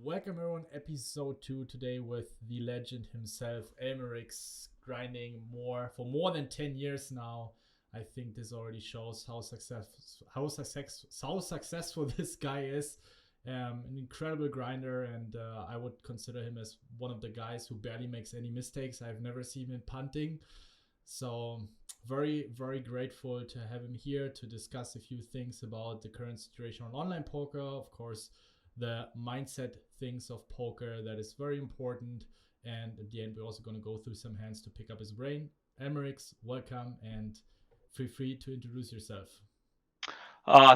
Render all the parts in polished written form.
Welcome everyone, episode 2 today with the legend himself, Elmerixx, grinding for more than 10 years now. I think this already shows how successful this guy is. An incredible grinder, and I would consider him as one of the guys who barely makes any mistakes. I've never seen him punting. So very, very grateful to have him here to discuss a few things about the current situation on online poker. Of course, the mindset things of poker that is very important. And at the end, we're also going to go through some hands to pick up his brain. Elmerixx, welcome, and feel free to introduce yourself.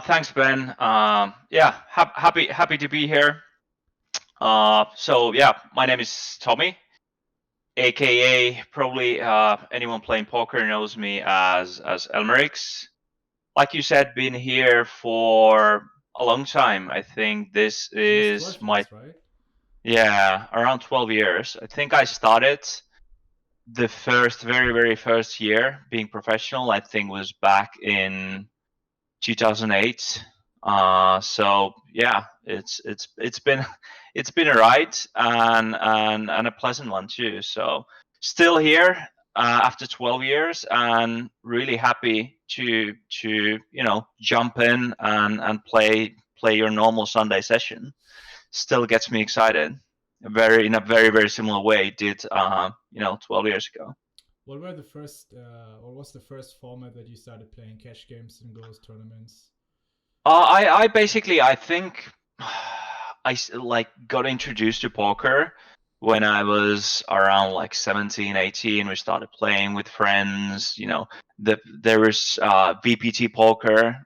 Thanks, Ben. Happy to be here. My name is Tomi, aka probably anyone playing poker knows me as Elmerixx. Like you said, been here for a long time. I think this Almost is 12 years, right? around 12 years. I think I started the very first year being professional. I think was back in 2008. It's been it's been a ride and a pleasant one too. So still here after 12 years and really happy to jump in and play your normal Sunday session. Still gets me excited. In a very similar way it did 12 years ago. What were the first, or was the first format that you started playing cash games in those tournaments? I think like got introduced to poker when I was around like 17, 18. We started playing with friends. There was VPT poker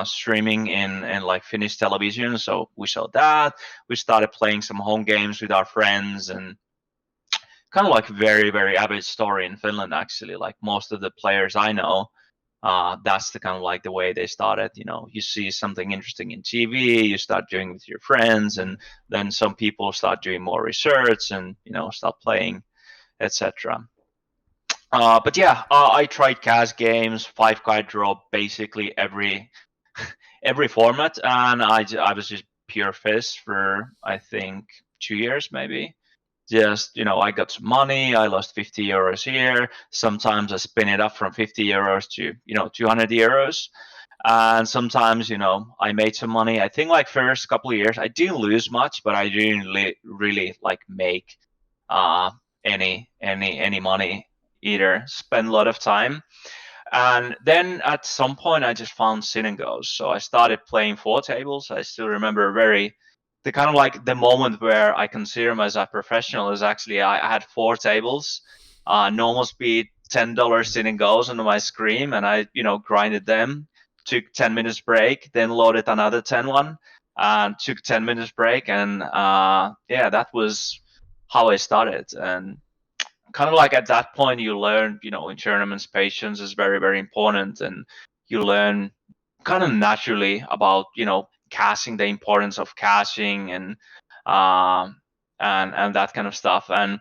streaming in like Finnish television, so we saw that. We started playing some home games with our friends, and kind of like very average story in Finland actually. Like most of the players I know, that's the kind of like the way they started. You see something interesting in TV, you start doing with your friends, and then some people start doing more research and start playing, etc. I tried cash games, five card draw, basically every format, and I was just pure fish for I think 2 years maybe. Just I got some money, I lost 50 euros here, sometimes I spin it up from 50 euros to 200 euros, and sometimes I made some money. I think like first couple of years I didn't lose much, but I didn't really like make uh any money either. Spend a lot of time, and then at some point I just found sin and goes, so I started playing four tables. I still remember the kind of like the moment where I consider myself a professional is actually I had four tables, normal speed, $10 in and goes on my screen, and I grinded them, took 10 minutes break, then loaded another 10 and took 10 minutes break, and that was how I started. And kind of like at that point you learn in tournaments patience is very important, and you learn kind of naturally about caching, the importance of caching, um, and that kind of stuff. And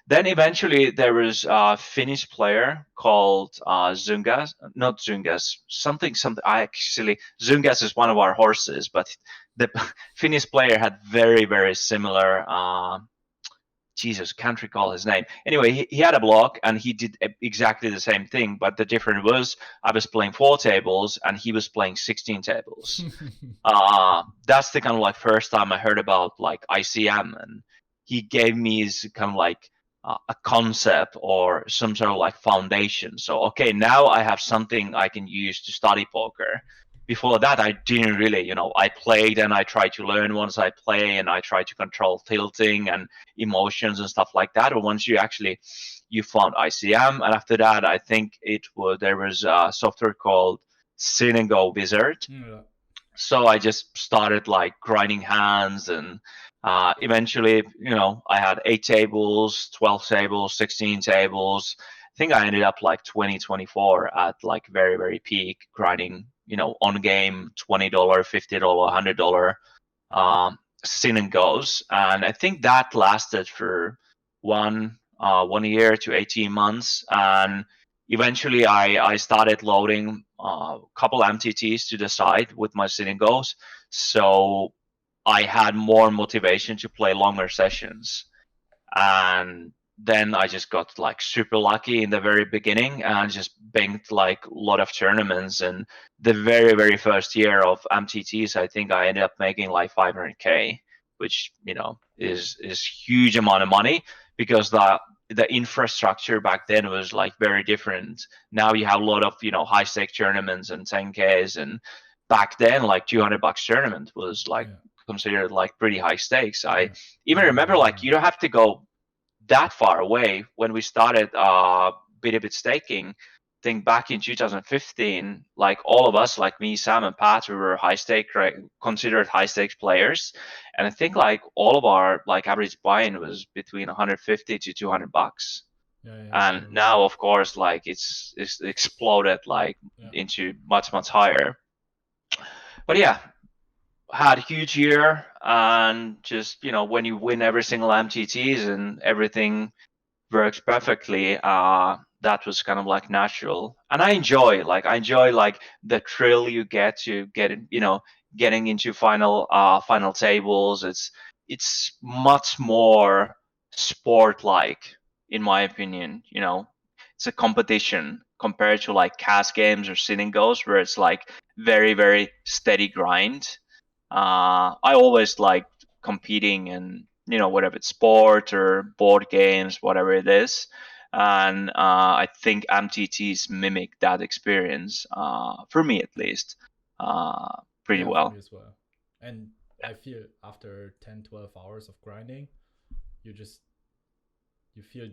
then eventually there was a Finnish player called Zungas, not Zungas, something. I actually Zungas is one of our horses, but the Finnish player had very similar. Jesus, can't recall his name. Anyway, he had a blog and he did exactly the same thing, but the difference was I was playing four tables and he was playing 16 tables. That's the kind of like first time I heard about like ICM, and he gave me his kind of like a concept or some sort of like foundation. So okay, now I have something I can use to study poker. Before that, I didn't really, I played and I tried to learn once I play, and I tried to control tilting and emotions and stuff like that. But once you found ICM, and after that, I think there was a software called Sin and Go Wizard. Yeah. So I just started like grinding hands, and eventually, I had 8 tables, 12 tables, 16 tables. I think I ended up like 2024 at like very peak grinding, on game $20, $50, $100 sin and goes. And I think that lasted for 1 year to 18 months. And eventually I started loading a couple MTTs to the side with my sin and goes. So I had more motivation to play longer sessions. And then I just got like super lucky in the very beginning and just banked like a lot of tournaments. And the very, very first year of MTTs, I think I ended up making like 500K, which, you know, is huge amount of money, because the infrastructure back then was like very different. Now you have a lot of, you know, high stake tournaments and 10Ks, and back then like $200 tournament was like considered like pretty high stakes. I even remember like you don't have to go that far away when we started bit a bit staking. I think back in 2015, like all of us, like me, Sam, and Pat, we were high stake, right, considered high stakes players, and I think like all of our like average buy-in was between 150 to $200. And now, of course, like it's exploded like into much higher. But yeah, had a huge year, and just, you know, when you win every single MTTs and everything works perfectly, that was kind of like natural. And I enjoy like the thrill you get to get it, you know, getting into final tables. It's much more sport like, in my opinion. You know, it's a competition compared to like cash games or sitting goes, where it's like very, very steady grind. I always liked competing in, you know, whatever it's sport or board games, whatever it is. And I think MTTs mimic that experience, for me at least, pretty well. For me as well. And I feel after 10-12 hours of grinding, you feel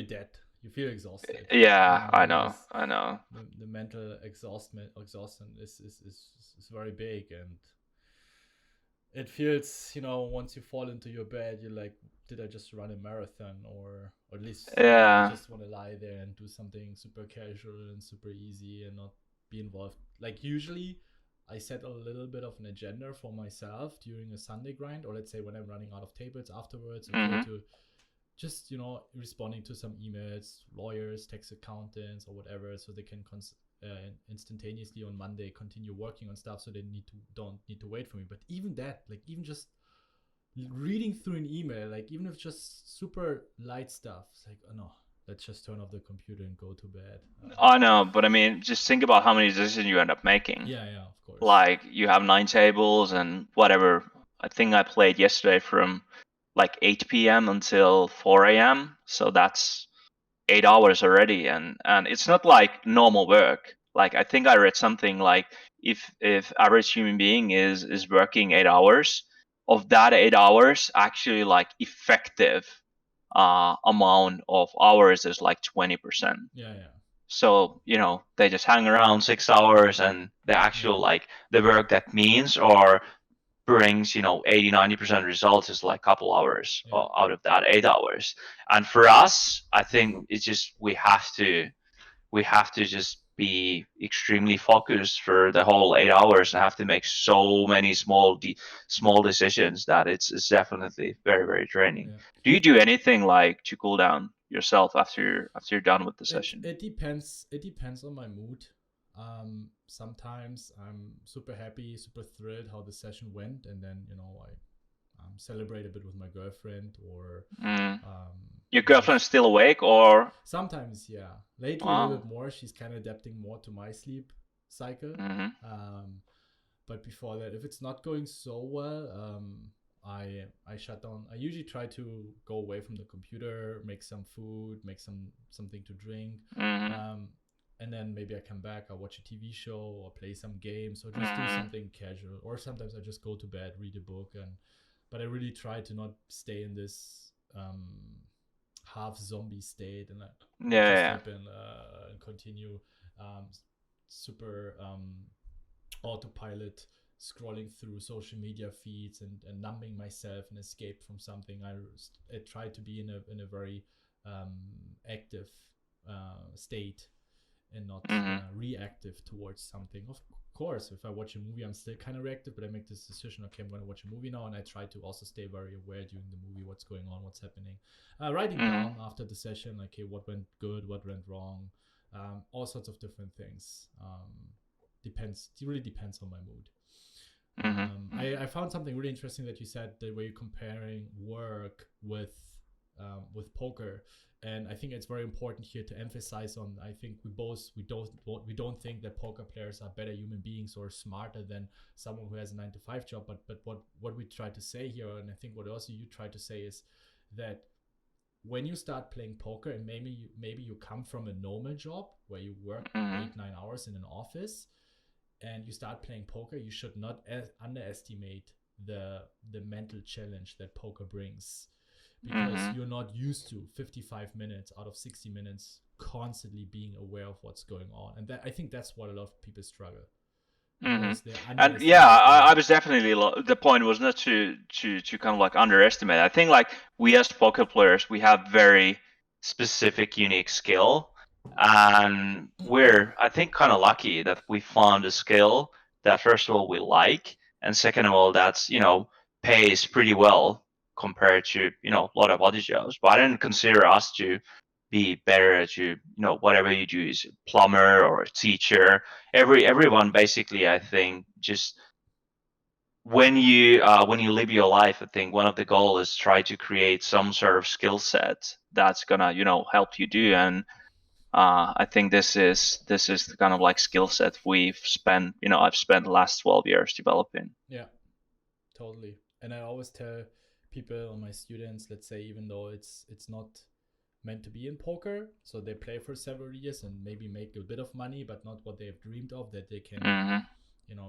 dead. You feel exhausted. Yeah, I know. The mental exhaustion is very big, and it feels, you know, once you fall into your bed, you're like, did I just run a marathon, or at least I just want to lie there and do something super casual and super easy and not be involved. Like usually I set a little bit of an agenda for myself during a Sunday grind, or let's say when I'm running out of tables afterwards, okay, to just, you know, responding to some emails, lawyers, tax accountants, or whatever, so they can instantaneously on Monday continue working on stuff, so they don't need to wait for me. But even that, like even just reading through an email, like even if it's just super light stuff, it's like, oh no, let's just turn off the computer and go to bed. I know, but I mean, just think about how many decisions you end up making. Yeah, of course. Like you have 9 tables and whatever. I think I played yesterday from like 8 p.m. until 4 a.m. So that's 8 hours already, and it's not like normal work. Like I think I read something like if average human being is working 8 hours, of that 8 hours, actually like effective amount of hours is like 20%. Yeah. So, you know, they just hang around 6 hours, and the actual like the work that means or brings, you know, 80-90% results is like a couple hours out of that 8 hours. And for us, I think it's just we have to just be extremely focused for the whole 8 hours and have to make so many small decisions that it's definitely very, very draining. Do you do anything like to cool down yourself after you're done with the session? It depends on my mood. Sometimes I'm super happy, super thrilled how the session went, and then, you know, I celebrate a bit with my girlfriend, or your girlfriend's still awake, or sometimes, yeah. Lately a little bit more. She's kind of adapting more to my sleep cycle. But before that, if it's not going so well, I shut down. I usually try to go away from the computer, make some food, make something to drink, and then maybe I come back, I watch a TV show or play some games, or just do something casual. Or sometimes I just go to bed, read a book, but I really try to not stay in this half zombie state, and just sleep and continue super autopilot, scrolling through social media feeds and numbing myself and escape from something. I try to be in a very active state, and not reactive towards something. Of course, if I watch a movie, I'm still kind of reactive, but I make this decision, okay, I'm going to watch a movie now, and I try to also stay very aware during the movie, what's going on, what's happening. Writing down after the session, okay, what went good, what went wrong, all sorts of different things. It really depends on my mood. I found something really interesting that you said, the way you're comparing work with poker, and I think it's very important here to emphasize on. I think we don't think that poker players are better human beings or smarter than someone who has a 9 to 5 job. But what we try to say here, and I think what also you try to say, is that when you start playing poker, and maybe you come from a normal job where you work 8-9 hours in an office, and you start playing poker, you should not underestimate the mental challenge that poker brings, because you're not used to 55 minutes out of 60 minutes constantly being aware of what's going on. And I think that's what a lot of people struggle. And yeah, I was definitely, the point was not to kind of like underestimate. I think like we as poker players, we have very specific, unique skill, and we're, I think, kind of lucky that we found a skill that, first of all, we like, and second of all, that's, pays pretty well compared to, a lot of other jobs. But I don't consider us to be better at whatever you do, is a plumber or a teacher. Everyone basically, I think, just when you live your life, I think one of the goals is try to create some sort of skill set that's gonna help you do. And I think this is the kind of like skill set I've spent the last 12 years developing. Yeah, totally. And I always tell people, or my students, let's say, even though it's not meant to be in poker, so they play for several years and maybe make a bit of money, but not what they have dreamed of, that they can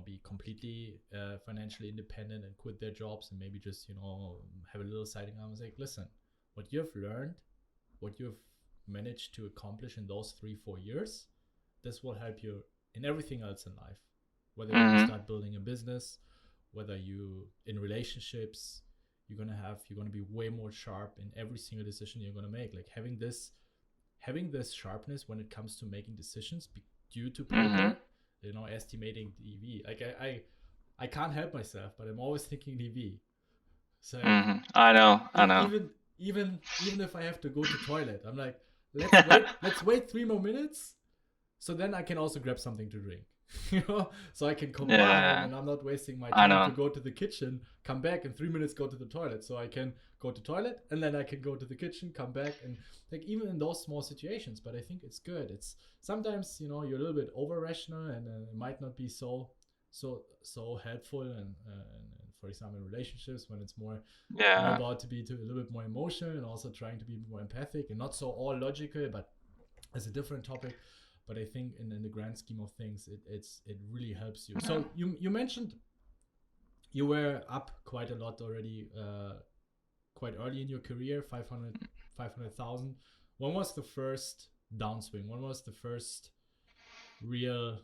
be completely financially independent and quit their jobs and maybe just have a little side income. I was like, listen, what you've learned, what you've managed to accomplish in those 3-4 years, this will help you in everything else in life, whether you start building a business, whether you in relationships. You're gonna be way more sharp in every single decision you're gonna make. Like having this sharpness when it comes to making decisions due to poker, estimating the EV. Like I can't help myself, but I'm always thinking EV. So I know. Even if I have to go to toilet, I'm like, let's wait 3 more minutes, so then I can also grab something to drink. So I can combine, and I'm not wasting my time to go to the kitchen, come back, and 3 minutes go to the toilet. So I can go to toilet, and then I can go to the kitchen, come back, and like even in those small situations. But I think it's good. It's sometimes you're a little bit over rational, and it might not be so helpful. And for example, in relationships, when it's more about to be a little bit more emotional, and also trying to be more empathic and not so all logical, but as a different topic. But I think in the grand scheme of things, it really helps you. So you mentioned you were up quite a lot already, quite early in your career, 500,000. When was the first downswing? When was the first real,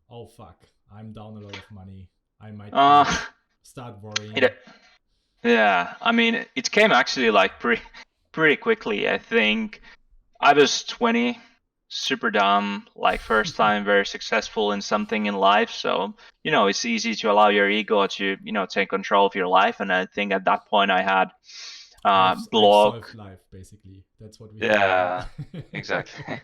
oh fuck, I'm down a lot of money, I might start worrying? Yeah, I mean, it came actually like pretty quickly. I think I was 20, super dumb, like first time very successful in something in life. So, it's easy to allow your ego to, take control of your life. And I think at that point I had blog. I've life, basically. That's what we exactly.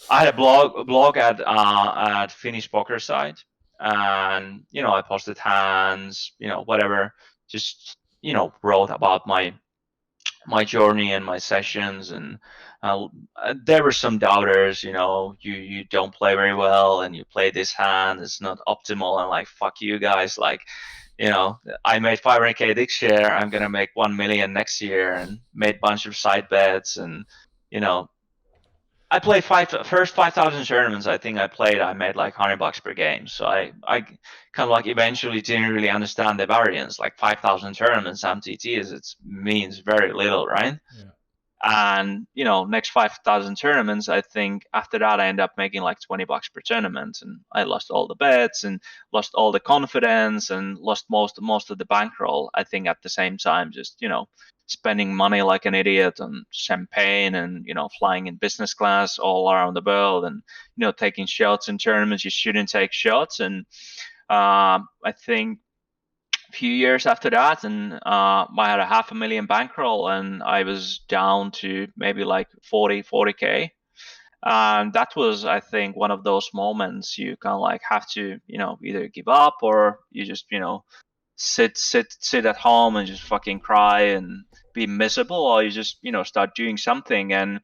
I had a blog at Finnish Poker site, and I posted hands, whatever, just wrote about my journey and my sessions, and there were some doubters, you don't play very well, and you play this hand, it's not optimal, and like, fuck you guys, like, I made 500k this year, I'm gonna make 1 million next year, and made a bunch of side bets, and I played first 5,000 tournaments. I think I made like $100 per game. So I kind of like eventually didn't really understand the variance. Like 5,000 tournaments MTTs, it means very little, right? Yeah. And next 5,000 tournaments, I think after that I ended up making like $20 per tournament, and I lost all the bets and lost all the confidence and lost most of the bankroll. I think at the same time, just spending money like an idiot on champagne and flying in business class all around the world, and taking shots in tournaments you shouldn't take shots. And I think a few years after that, and I had a 500,000 bankroll, and I was down to maybe like 40k. And that was, I think, one of those moments you kind of like have to, either give up or you just, sit at home and just fucking cry and be miserable, or you just, start doing something. And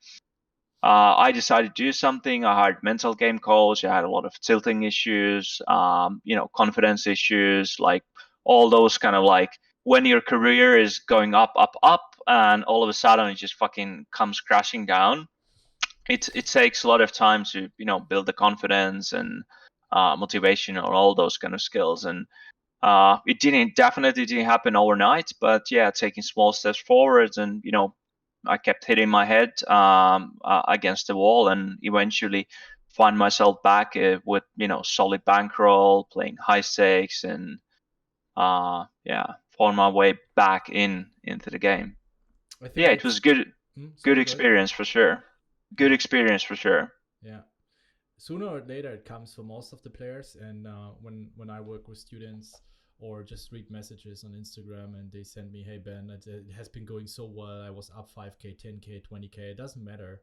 I decided to do something. I hired mental game coach. I had a lot of tilting issues, confidence issues, like all those kind of like when your career is going up, up, up, and all of a sudden it just fucking comes crashing down. It takes a lot of time to build the confidence and motivation or all those kind of skills. And it definitely didn't happen overnight, but yeah, taking small steps forward, and I kept hitting my head against the wall, and eventually find myself back with solid bankroll, playing high stakes, and yeah, found my way back into the game. I think Yeah, it was it's. good Sorry, go ahead. experience for sure. Good Yeah, experience for sure. yeah. Sooner or later, it comes for most of the players. And when I work with students or just read messages on Instagram and they send me, "Hey Ben, it has been going so well. I was up 5k, 10k, 20k. It doesn't matter.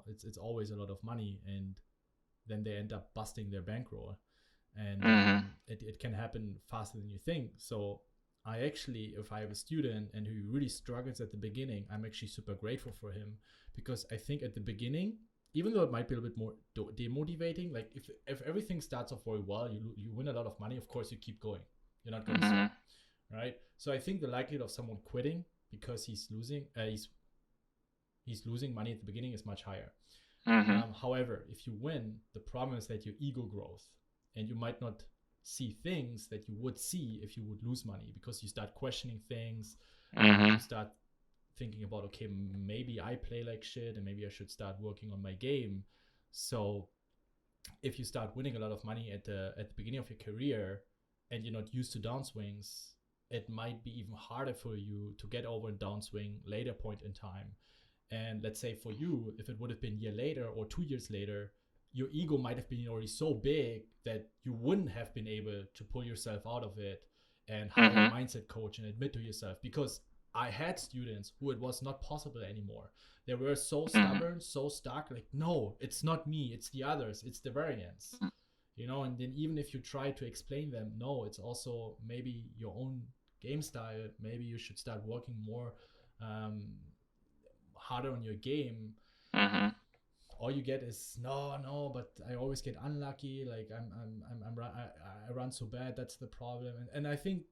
It's always a lot of money, and then they end up busting their bankroll, and Mhm. it can happen faster than you think. So I actually, if I have a student and who really struggles at the beginning, I'm actually super grateful for him, because I think at the beginning, even though it might be a little bit more demotivating, like if everything starts off very well, you win a lot of money, of course you keep going, you're not going to Mhm. stop, right? So I think the likelihood of someone quitting because he's losing money at the beginning is much higher. Mhm. However, if you win, the problem is that your ego grows, and you might not see things that you would see if you would lose money, because you start questioning things. You Mhm. start thinking about, okay, maybe I play like shit, and maybe I should start working on my game. So if you start winning a lot of money at the beginning of your career, and you're not used to downswings, it might be even harder for you to get over a downswing later point in time. And let's say for you, if it would have been a year later or 2 years later, your ego might have been already so big that you wouldn't have been able to pull yourself out of it and hire a Mhm. mindset coach and admit to yourself. Because I had students who it was not possible anymore. They were so Mhm. stubborn, so stuck, like, no, it's not me, it's the others, it's the variance. And then even if you try to explain them, no, it's also maybe your own game style. Maybe you should start working more um, harder on your game. Mhm. All you get is, no, no, but I always get unlucky. Like I run so bad. That's the problem. And I think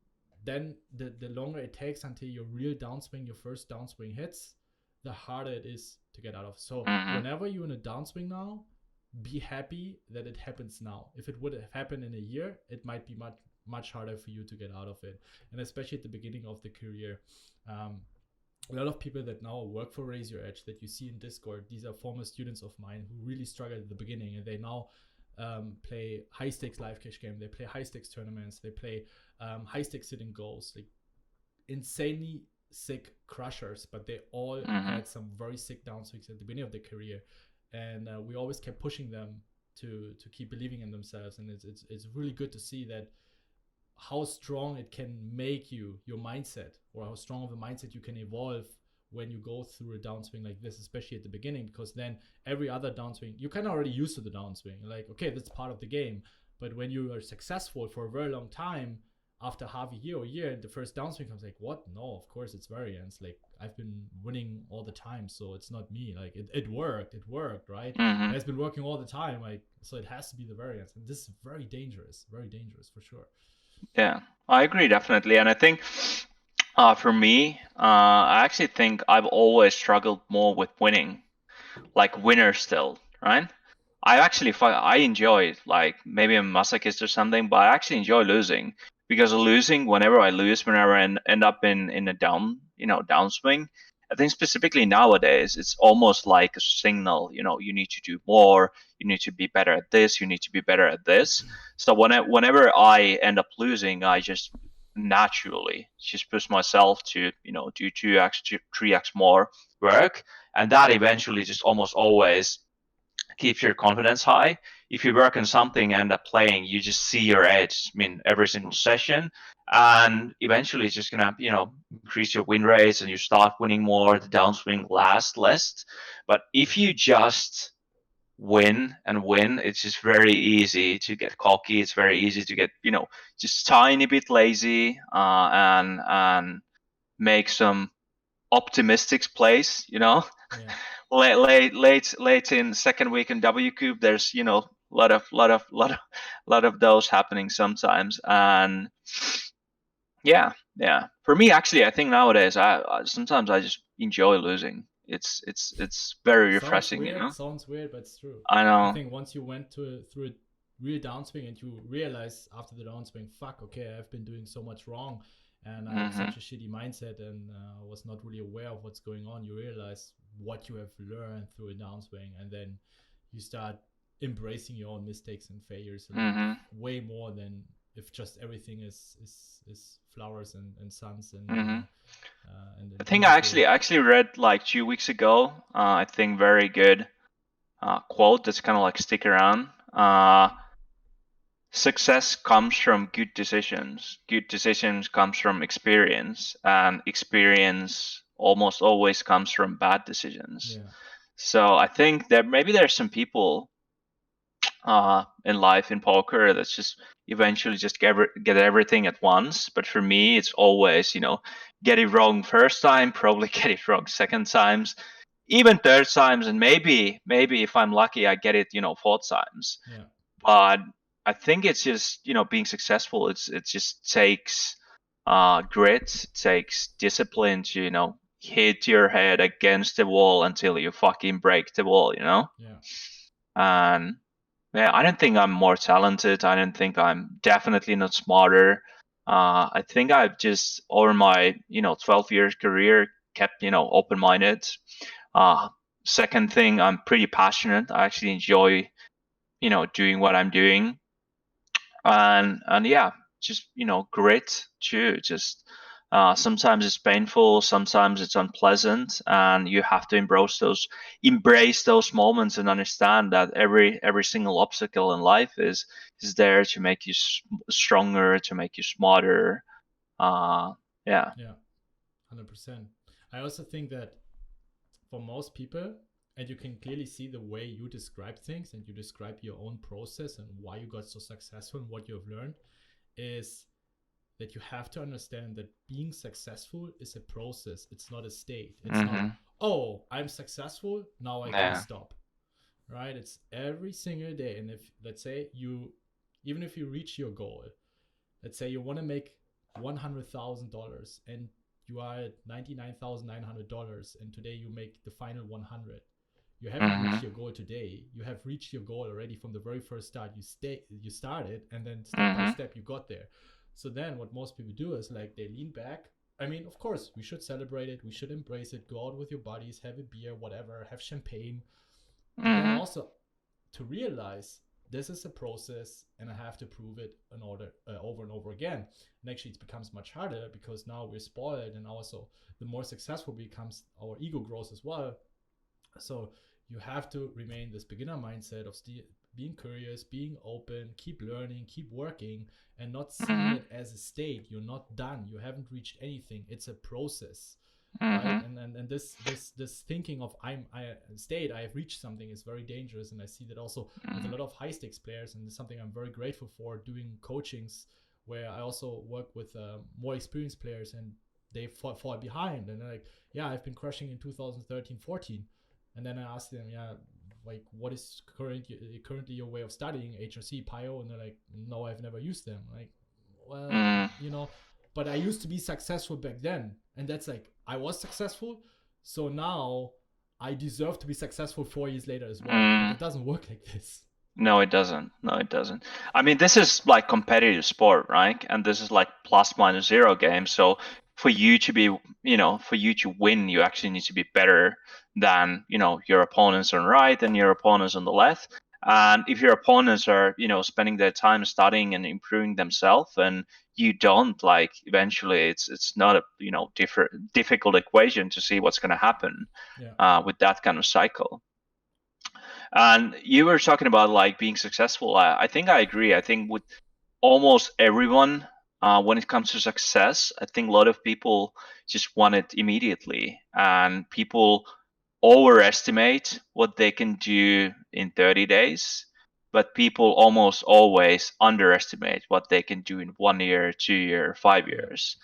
then the longer it takes until your real downswing, your first downswing hits, the harder it is to get out of. So Mhm. whenever you're in a downswing now, be happy that it happens now. If it would have happened in a year, it might be much harder for you to get out of it. And especially at the beginning of the career, um, a lot of people that now work for Raise Your Edge that you see in Discord, these are former students of mine who really struggled at the beginning, and they now play high stakes live cash game. They play high stakes tournaments. They play high stakes sitting goals, like insanely sick crushers. But they all Mhm. had some very sick downswings at the beginning of their career, and we always kept pushing them to keep believing in themselves. And it's really good to see that how strong it can make you, your mindset, or how strong of a mindset you can evolve when you go through a downswing like this, especially at the beginning, because then every other downswing, you're kind of already used to the downswing. You're like, okay, that's part of the game. But when you are successful for a very long time, after half a year or a year, the first downswing comes, like, what? No, of course it's variance. Like, I've been winning all the time, so it's not me. Like, it worked, right? It Mhm. has been working all the time, like, so it has to be the variance. And this is very dangerous for sure. Yeah, I agree definitely, and I think for me, I actually think I've always struggled more with winning, like winner still, right? I enjoy it. Like maybe I'm a masochist or something, but I actually enjoy losing because losing, whenever I lose, whenever I end up in a downswing. I think specifically nowadays, it's almost like a signal. You need to do more. You need to be better at this. You need to be better at this. So whenever I end up losing, I just naturally just push myself to do 2x, 3x more work, and that eventually just almost always keeps your confidence high. If you work on something and end up playing, you just see your edge. I mean, every single session, and eventually it's just gonna, increase your win rates, and you start winning more. The downswing lasts less. But if you just win and win, it's just very easy to get cocky. It's very easy to get, just tiny bit lazy, and make some optimistic plays. Yeah. Late in second week in WCOOP, there's lot of those happening sometimes, and yeah. For me, actually, I think nowadays, I sometimes I just enjoy losing. It's very refreshing. Sounds weird, but it's true. I I know. think once you went through a real downswing and you realize after the downswing, fuck, okay, I've been doing so much wrong, and I have Hmm. such a shitty mindset, and was not really aware of what's going on. You realize what you have learned through a downswing, and then you start embracing your own mistakes and failures like Hmm. way more than if just everything is flowers and suns Hmm. and I an think I endless actually road. I actually read like 2 weeks ago. I think very good quote that's kind of like stick around. Success comes from good decisions. Good decisions comes from experience, and experience almost always comes from bad decisions. Yeah, So I think that maybe there's some people in life in poker that's just eventually just get everything at once. But for me, it's always get it wrong first time, probably get it wrong second times, even third times, and maybe if I'm lucky, I get it fourth times. yeah, But I think it's just being successful. It just takes grit, it takes discipline to hit your head against the wall until you fucking break the wall. yeah, And yeah, I don't think I'm more talented. I don't think I'm definitely not smarter. I think I've just over my 12 years career kept open minded. Uh, Second thing, I'm pretty passionate. I actually enjoy doing what I'm doing, and yeah, just grit too. Just sometimes it's painful, sometimes it's unpleasant, and you have to embrace those moments and understand that every single obstacle in life is there to make you stronger, to make you smarter. uh yeah. yeah, 100%. I also think that for most people, and you can clearly see the way you describe things and you describe your own process and why you got so successful and what you have learned, is that you have to understand that being successful is a process. It's not a state. It's not, Hmm. oh, I'm successful, now I can Yeah. stop. Right? It's every single day. And if, let's say, even if you reach your goal, let's say you want to make $100,000 and you are at $99,900 and today you make the final 100. You haven't Hmm. reached your goal today. You have reached your goal already from the very first start. You started, and then step by Hmm. step you got there. So then what most people do is like they lean back. I mean, of course, we should celebrate it. We should embrace it. Go out with your buddies, have a beer, whatever, have champagne. But then Hmm. also to realize this is a process and I have to prove it in order over and over again. And actually, it becomes much harder because now we're spoiled, and also the more successful becomes, our ego grows as well. So you have to remain this beginner mindset of being curious, being open, keep learning, keep working, and not seeing Hmm. it as a state. You're not done. You haven't reached anything. It's a process, right? Hmm. And this thinking of I state I have reached something is very dangerous, and I see that also with a Hmm. lot of high stakes players, and it's something I'm very grateful for doing coachings where I also work with more experienced players, and they fall behind, and they're like, yeah, I've been crushing in 2013, 14, and then I ask them, yeah, like what is currently your way of studying HRC, PIO, and they're like, no, I've never used them. Like, well, Hmm. but I used to be successful back then, and that's like I was successful, so now I deserve to be successful 4 years later as well. But Hmm. it doesn't work like this. No, it doesn't. No, it doesn't. I mean, this is like competitive sport, right? And this is like plus minus zero game. So for you to be, for you to win, you actually need to be better than, your opponents on the right and your opponents on the left. And if your opponents are, spending their time studying and improving themselves, and you don't, like, eventually it's not a, difficult equation to see what's going to happen Yeah, with that kind of cycle. And you were talking about like being successful. I think I agree. I think with almost everyone, when it comes to success, I think a lot of people just want it immediately, and people overestimate what they can do in 30 days, but people almost always underestimate what they can do in 1 year, 2 year, 5 Yeah. years.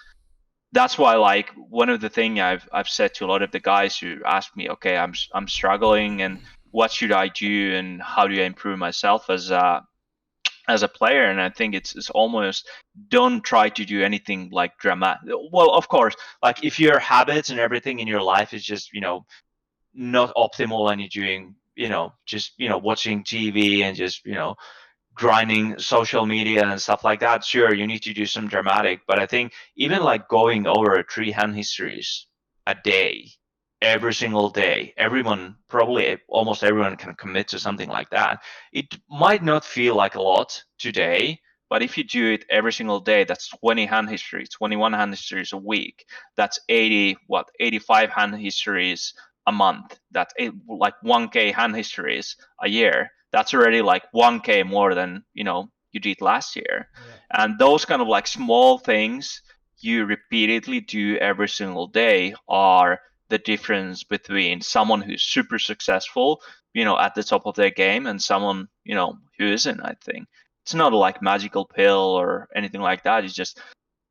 That's why, like, one of the things I've said to a lot of the guys who ask me, okay, I'm struggling and what should I do and how do I improve myself as a player, and I think it's almost, don't try to do anything like dramatic. Well, of course, like if your habits and everything in your life is just not optimal and you're doing just watching TV and just grinding social media and stuff like that, sure, you need to do some dramatic. But I think even like going over 3 hand histories a day, every single day, everyone, probably almost everyone, can commit to something like that. It might not feel like a lot today, but if you do it every single day, that's 20 hand histories, 21 hand histories a week. That's 85 hand histories a month. That's like 1K hand histories a year. That's already like 1K more than you did last year. Yeah. And those kind of like small things you repeatedly do every single day are the difference between someone who's super successful, at the top of their game, and someone, who isn't. I think it's not a like magical pill or anything like that. It's just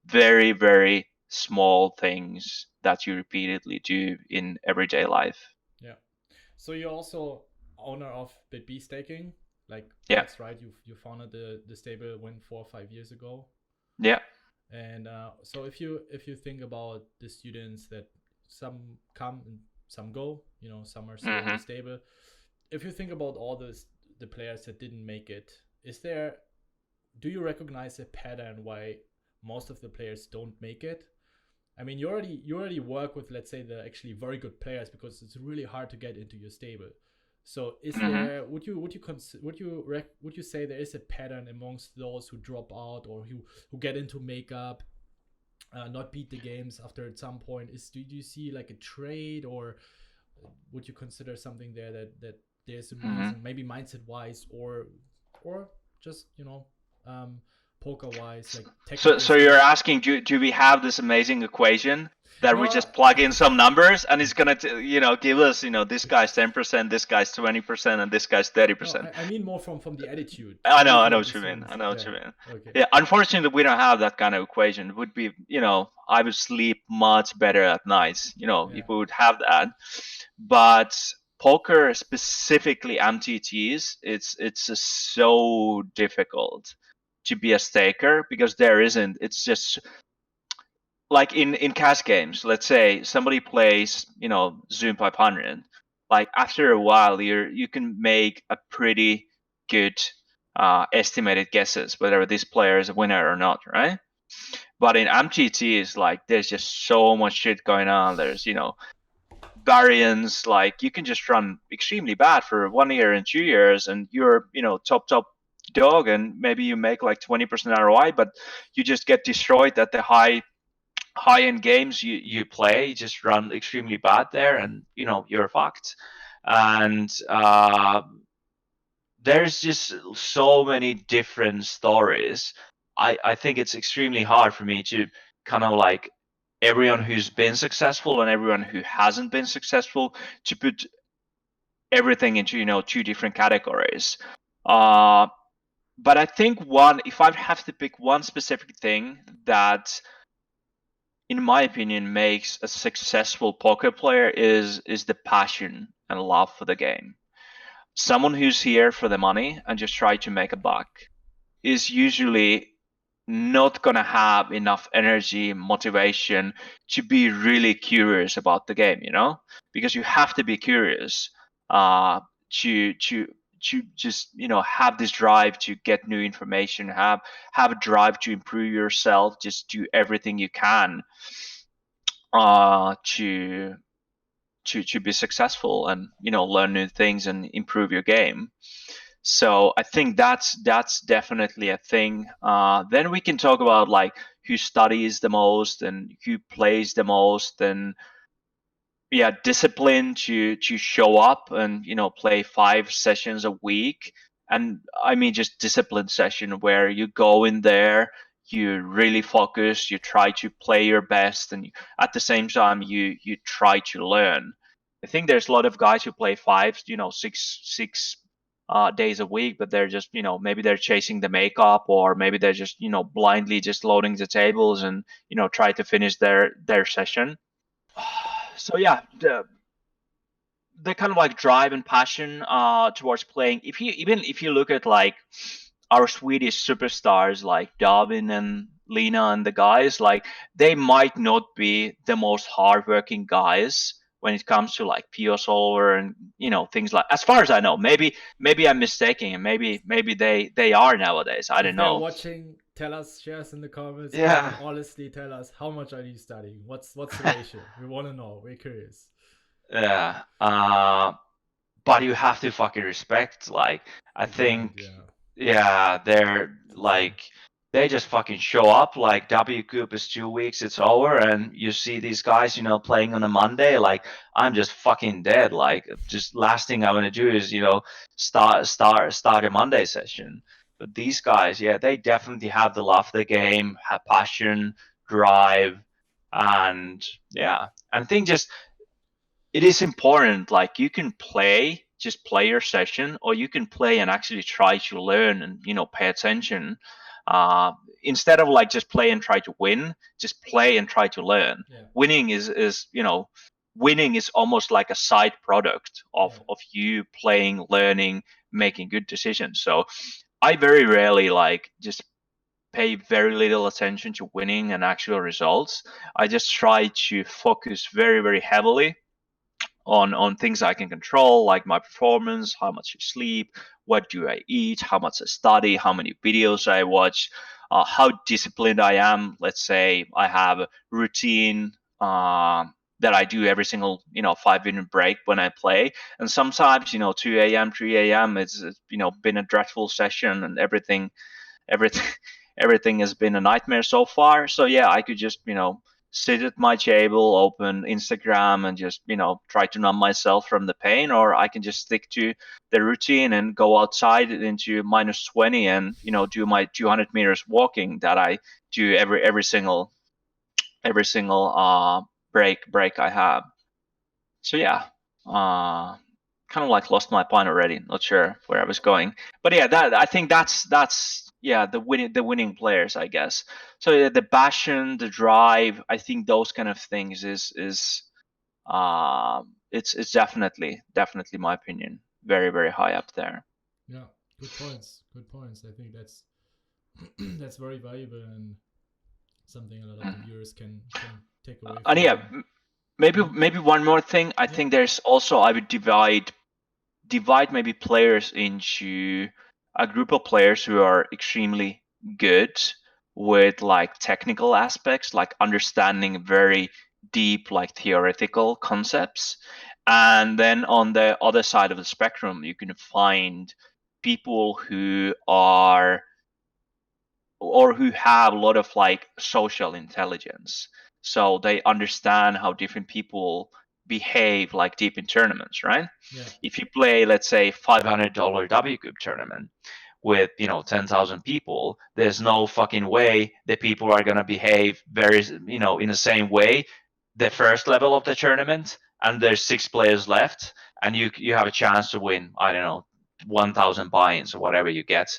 very, very small things that you repeatedly do in everyday life. Yeah. So you're also owner of Bencb Staking. Like, Yeah. that's right. You founded the stable when 4 or 5 years ago. Yeah. And so if you think about the students that some come and some go, some are still in the Mm-hmm. stable. If you think about all the players that didn't make it, do you recognize a pattern why most of the players don't make it? I mean, you already work with, let's say, the actually very good players, because it's really hard to get into your stable. So is Mm-hmm. there would you say there is a pattern amongst those who drop out or who get into makeup, not beat the games after at some point? Do you see like a trade, or would you consider something there that there's a Mm-hmm. reason, maybe mindset wise, or just poker wise, like technical So you're stuff? asking, do we have this amazing equation that we No. just plug in some numbers and it's gonna give us, this guy's 10%, this guy's 20%, and this guy's No, 30%? I mean more from the attitude. I know Looking at the what you mean. I students. know what Yeah. you mean. Okay. Yeah, unfortunately, we don't have that kind of equation. It would be, I would sleep much better at nights, Yeah. if we would have that. But poker, specifically MTTs, it's just so difficult to be a staker because there isn't. It's just like in cash games. Let's say somebody plays, Zoom 500. Like after a while, you can make a pretty good estimated guesses whether this player is a winner or not, right? But in MTT, like there's just so much shit going on. There's variance. Like you can just run extremely bad for 1 year and 2 years, and you're top dog, and maybe you make like 20% ROI, but you just get destroyed at the high end games you play. You just run extremely bad there, and you're fucked. And there's just so many different stories. I think it's extremely hard for me to kind of like everyone who's been successful and everyone who hasn't been successful to put everything into two different categories. Uh, but I think if I have to pick one specific thing that, in my opinion, makes a successful poker player is the passion and love for the game. Someone who's here for the money and just try to make a buck is usually not going to have enough energy, motivation to be really curious about the game, because you have to be curious to just have this drive to get new information, have a drive to improve yourself, just do everything you can to be successful and learn new things and improve your game. So I think that's definitely a thing. Then we can talk about like who studies the most and who plays the most, and yeah, discipline to show up and play 5 sessions a week. And I mean just discipline session where you go in there, you really focus, you try to play your best, and at the same time you try to learn. I think there's a lot of guys who play 6 days a week, but they're just, maybe they're chasing the makeup, or maybe they're just, blindly just loading the tables and, try to finish their session. So yeah, the kind of like drive and passion towards playing. If you look at like our Swedish superstars like Darwin and Lena and the guys, like they might not be the most hardworking guys when it comes to like PO solver and things like. As far as I know, maybe I'm mistaken, and maybe they are nowadays. I don't If they're know. watching, tell us, share us in the comments. Yeah. Honestly, tell us, how much are you studying? What's the ratio? We want to know. We're curious. Yeah. But you have to fucking respect. Like, I think, yeah, they're like, they just fucking show up. Like, WCOOP is 2 weeks, it's over, and you see these guys, playing on a Monday. Like, I'm just fucking dead. Like, just last thing I want to do is, start a Monday session. But these guys, yeah, they definitely have the love of the game, have passion, drive, and yeah, and think just it is important. Like, you can just play your session, or you can play and actually try to learn and pay attention. Instead of like just play and try to win, just play and try to learn. Yeah. Winning is almost like a side product of you playing, learning, making good decisions. So I very rarely like just pay very little attention to winning and actual results. I just try to focus very, very heavily on things I can control, like my performance, how much I sleep, what do I eat, how much I study, how many videos I watch, how disciplined I am. Let's say I have a routine that I do every single 5-minute break when I play, and sometimes 2 a.m., 3 a.m. it's been a dreadful session, and everything everything has been a nightmare so far. So yeah, I could just sit at my table, open Instagram, and just try to numb myself from the pain, or I can just stick to the routine and go outside into -20 and do my 200 meters walking that I do every single break I have. So yeah, kind of like lost my point already. Not sure where I was going, but yeah, I think that's yeah, the winning players, I guess. So yeah, the passion, the drive, I think those kind of things is it's definitely my opinion very, very high up there. Yeah, good points. I think that's that's very valuable and something a lot of the viewers can take away from. And yeah, maybe one more thing. I think there's also, I would divide maybe players into a group of players who are extremely good with like technical aspects, like understanding very deep like theoretical concepts, and then on the other side of the spectrum you can find people who are or who have a lot of like social intelligence, so they understand how different people behave like deep in tournaments, right? Yeah. If you play, let's say, $500 WCOOP tournament with 10,000 people, there's no fucking way that people are gonna behave very in the same way the first level of the tournament, and there's 6 players left, and you have a chance to win, I don't know, 1,000 buy-ins or whatever you get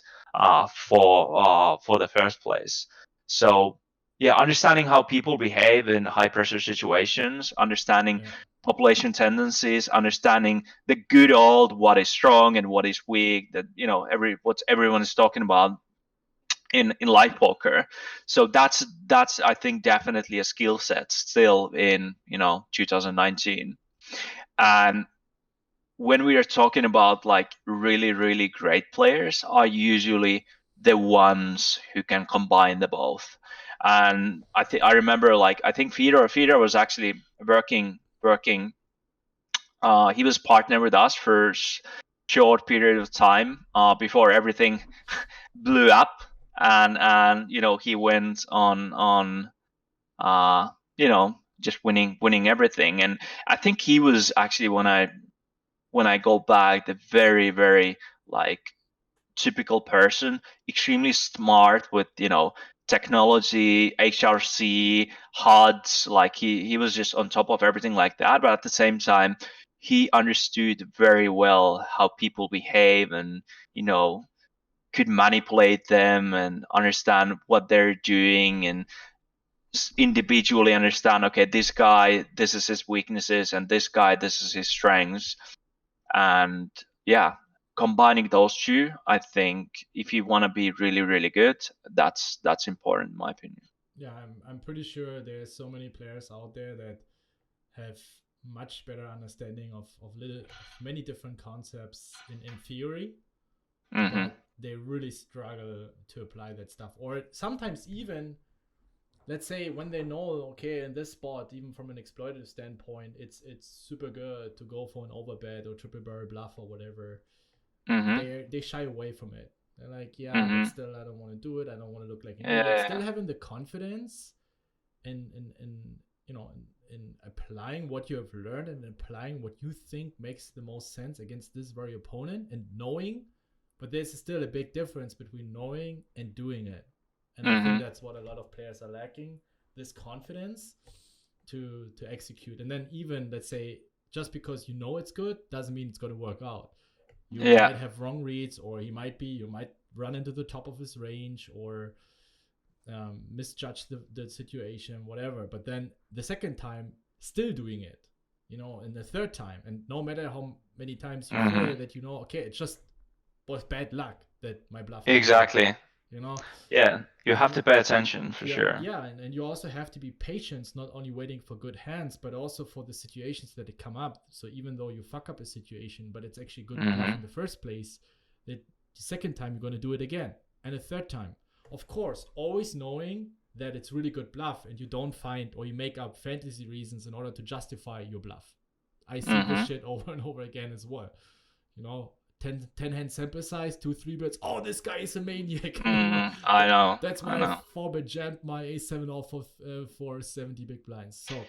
for the first place. So yeah, understanding how people behave in high pressure situations, understanding population tendencies, understanding the good old what is strong and what is weak, that what everyone is talking about in live poker. So that's I think definitely a skill set still in 2019. And when we are talking about like really, really great players, are usually the ones who can combine the both. And I remember, like, I think Fedor was actually working. He was partner with us for a short period of time before everything blew up, and he went on just winning everything. And I think he was actually, when I go back, the very, very like typical person, extremely smart with technology, HRC, HUDs. Like he was just on top of everything like that. But at the same time, he understood very well how people behave, and could manipulate them and understand what they're doing, and individually understand, okay, this guy, this is his weaknesses, and this guy, this is his strengths. And yeah, combining those two, I think if you want to be really, really good, that's important in my opinion. Yeah, I'm pretty sure there's so many players out there that have much better understanding of many different concepts in theory, but they really struggle to apply that stuff. Or sometimes even, let's say, when they know, okay, in this spot, even from an exploitative standpoint, it's super good to go for an overbet or triple barrel bluff or whatever. They shy away from it. They're like, yeah, but still, I don't want to do it. I don't want to look like an idiot. Still having the confidence in applying what you have learned and applying what you think makes the most sense against this very opponent, and knowing, but there's still a big difference between knowing and doing it. And I think that's what a lot of players are lacking, this confidence to execute. And then even, let's say, just because you know it's good doesn't mean it's going to work out. You might have wrong reads, or you might run into the top of his range, or misjudge the situation, whatever. But then the second time, still doing it, and the third time, and no matter how many times you feel that okay, it just was bad luck that my bluff. Exactly. Yeah, you have to pay attention for sure. Yeah, and you also have to be patient, not only waiting for good hands, but also for the situations that come up. So even though you fuck up a situation, but it's actually good bluff in the first place, that the second time you're going to do it again, and a third time. Of course, always knowing that it's really good bluff, and you don't find, or you make up fantasy reasons in order to justify your bluff. I see this shit over and over again as well. 10 hand sample size, 2 3-bets. Oh, this guy is a maniac. I know. That's why I 4-bet jammed my A7 off of for 70 big blinds. So,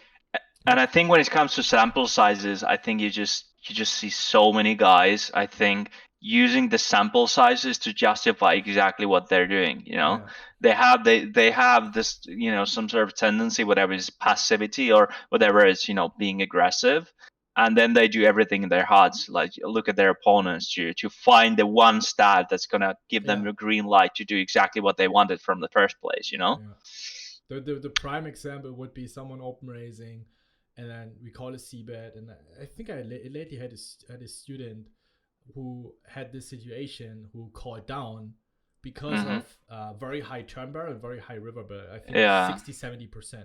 and I think when it comes to sample sizes, I think you just see so many guys, I think, using the sample sizes to justify exactly what they're doing. They have this, some sort of tendency, whatever is passivity or whatever is, being aggressive. And then they do everything in their hearts, like look at their opponents to find the one stat that's gonna give them a green light to do exactly what they wanted from the first place. The prime example would be someone open raising, and then we call a c-bet, and I think I lately had a student who had this situation, who called down because of very high turn barrel and very high river barrel. I think 60-70%.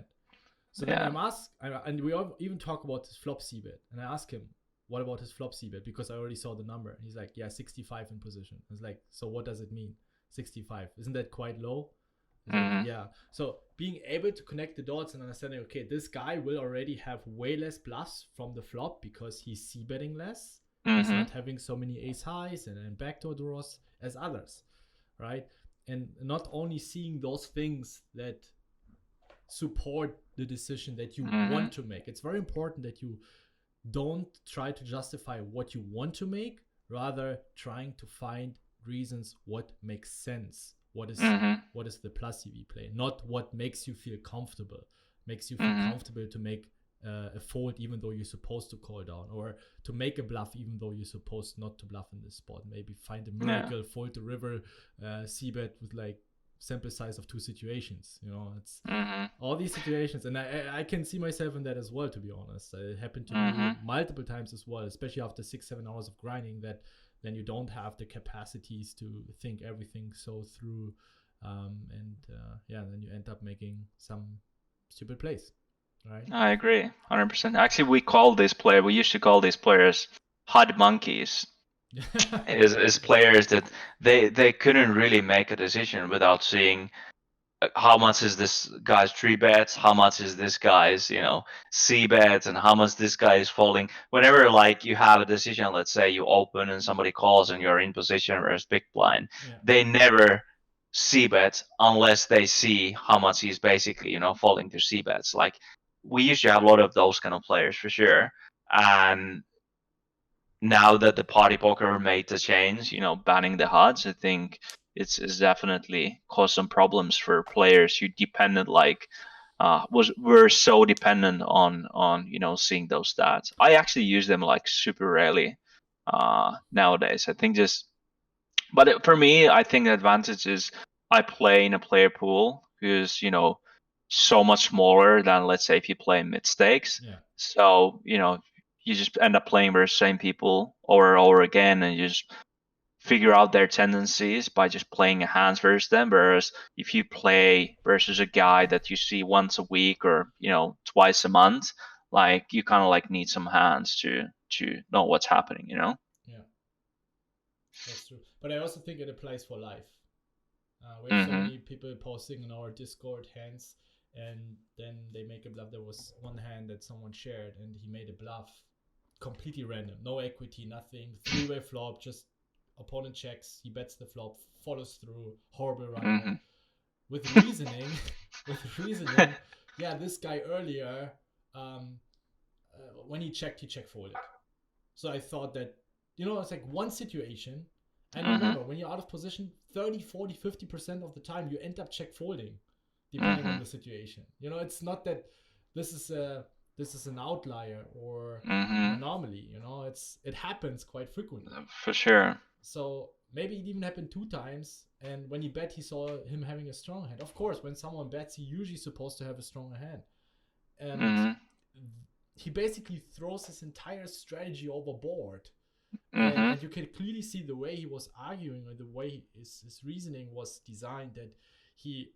So then I'm asked, and we even talk about his flop c-bet, and I ask him, what about his flop c-bet? Because I already saw the number. And he's like, yeah, 65 in position. I was like, so what does it mean? 65. Isn't that quite low? Like, yeah. So being able to connect the dots and understanding, okay, this guy will already have way less bluffs from the flop because he's c-betting less. He's not having so many ace highs and backdoor draws as others, right? And not only seeing those things that support the decision that you want to make. It's very important that you don't try to justify what you want to make, rather trying to find reasons what makes sense. What is the plus EV play, not what makes you feel comfortable. Makes you feel comfortable to make a fold even though you're supposed to call down, or to make a bluff even though you're supposed not to bluff in this spot. Maybe find a miracle, fold the river, c-bet with like sample size of 2 situations. It's all these situations, and I can see myself in that as well, to be honest. It happened to me multiple times as well, especially after 6-7 hours of grinding, that then you don't have the capacities to think everything so through, and then you end up making some stupid plays, right? I agree 100%. Actually, we used to call these players HUD monkeys. is players that they couldn't really make a decision without seeing how much is this guy's 3-bets, how much is this guy's c-bets, and how much this guy is folding. Whenever like you have a decision, let's say you open and somebody calls and you're in position whereas big blind, they never c-bet unless they see how much he's basically folding to c-bets. Like, we used to have a lot of those kind of players for sure. And now that the party poker made the change, banning the HUDs, I think it's definitely caused some problems for players who depended like were so dependent on seeing those stats. I actually use them like super rarely nowadays. I think but for me, I think the advantage is I play in a player pool who's so much smaller than, let's say, if you play mid stakes. Yeah. So you just end up playing with the same people over and over again, and you just figure out their tendencies by just playing hands versus them. Whereas if you play versus a guy that you see once a week or twice a month, like you kind of like need some hands to know what's happening. Yeah, that's true. But I also think it applies for life. We have so many people posting in our Discord hands, and then they make a bluff. There was one hand that someone shared, and he made a bluff completely random, no equity, nothing, three-way flop, just opponent checks, he bets the flop, follows through, horrible run. With reasoning, yeah, this guy earlier, when he check folded. So I thought that, it's like one situation. And remember, when you're out of position, 30, 40, 50% of the time, you end up check folding, depending on the situation. It's not that this is an outlier or an anomaly. It happens quite frequently. For sure. So maybe it even happened 2 times, and when he bet, he saw him having a strong hand. Of course, when someone bets, he usually supposed to have a stronger hand. And he basically throws his entire strategy overboard. And you can clearly see the way he was arguing, or the way his reasoning was designed, that he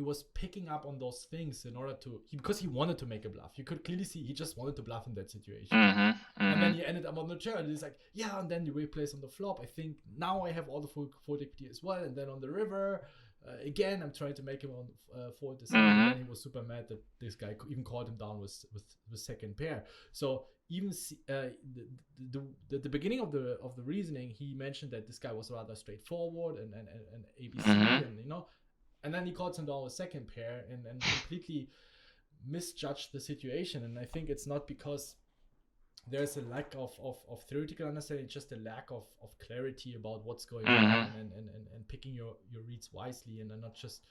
was picking up on those things in order to, because he wanted to make a bluff. You could clearly see he just wanted to bluff in that situation. And then he ended up on the turn, and he's like, yeah, and then you replace on the flop. I think now I have all the full equity as well. And then on the river, again, I'm trying to make him on fold this. And then he was super mad that this guy even called him down with second pair. So even the beginning of the reasoning, he mentioned that this guy was rather straightforward and ABC, and then he called him down with second pair and completely misjudged the situation. And I think it's not because there's a lack of theoretical understanding, it's just a lack of clarity about what's going on and picking your reads wisely, and not just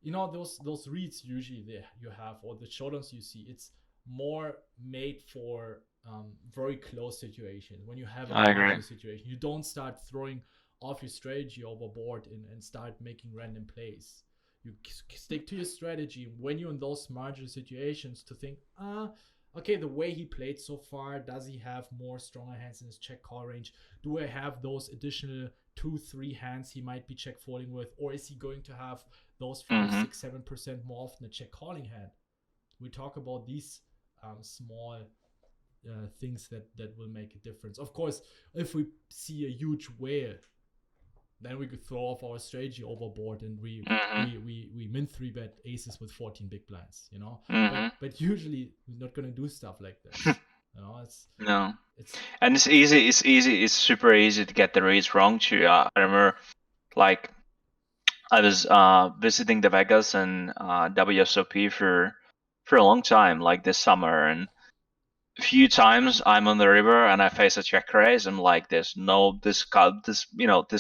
those reads usually you have, or the showdowns you see, it's more made for very close situations. When you have a situation, you don't start throwing off your strategy overboard and start making random plays. You stick to your strategy when you're in those marginal situations to think, okay, the way he played so far, does he have more stronger hands in his check call range? Do I have those additional 2-3 hands he might be check folding with? Or is he going to have those 5, 6, 7% more often a check calling hand? We talk about these small things that will make a difference. Of course, if we see a huge whale, then we could throw off our strategy overboard and we min 3-bet aces with 14 big blinds, But usually we're not gonna do stuff like this. And it's easy. It's super easy to get the reads wrong too. I remember, like, I was visiting the Vegas and WSOP for a long time, like this summer, and a few times I'm on the river and I face a check raise. I'm like, this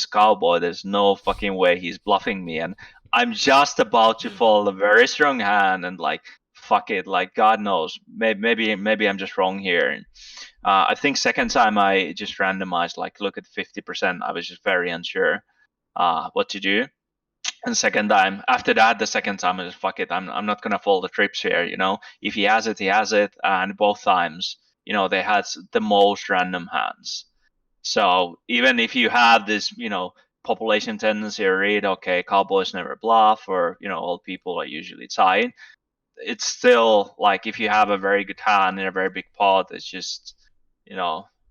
cowboy, there's no fucking way he's bluffing me, and I'm just about to fold a very strong hand, and like, fuck it, like, God knows, maybe I'm just wrong here. I think second time I just randomized, like, look at 50%. I was just very unsure what to do. And second time, after that, the second time I just, fuck it, I'm not gonna fold the trips here. If he has it, he has it. And both times, they had the most random hands. So even if you have this, population tendency or read, okay, cowboys never bluff, or old people are usually tight, it's still like, if you have a very good hand in a very big pot, it's just,